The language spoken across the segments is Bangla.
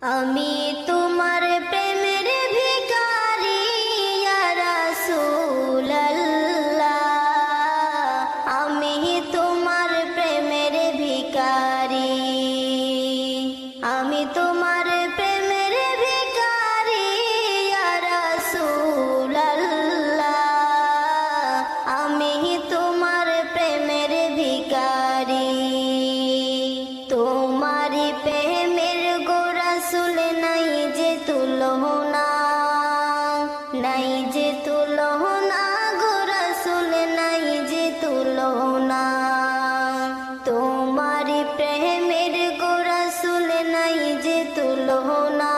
আমি তোমার প্রেমের ভিখারি ইয়া রাসূলুল্লাহ, আমি তোমার প্রেমের ভিখারি, আমি তোমার প্রেমের ভিখারি ইয়া রাসূলুল্লাহ, আমি তোমার প্রেমের ভিখারি। তোমারি প্রেমের গোরাসুল নাই যে তুলনা, নাই যে তুলনা, গোরাসুল নাই যে তুলনা। তোমারি প্রেমের গোরাসুল নাই যে তুলনা,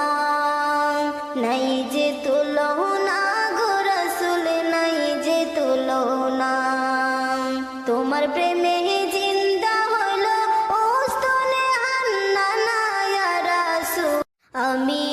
নাই যে তুলনা, গোরাসুল নাই যে তুলনা। তোমার প্রেমে জিন্দা হলো ও স্তনে হান্নানা ইয়া রাসূল, আমি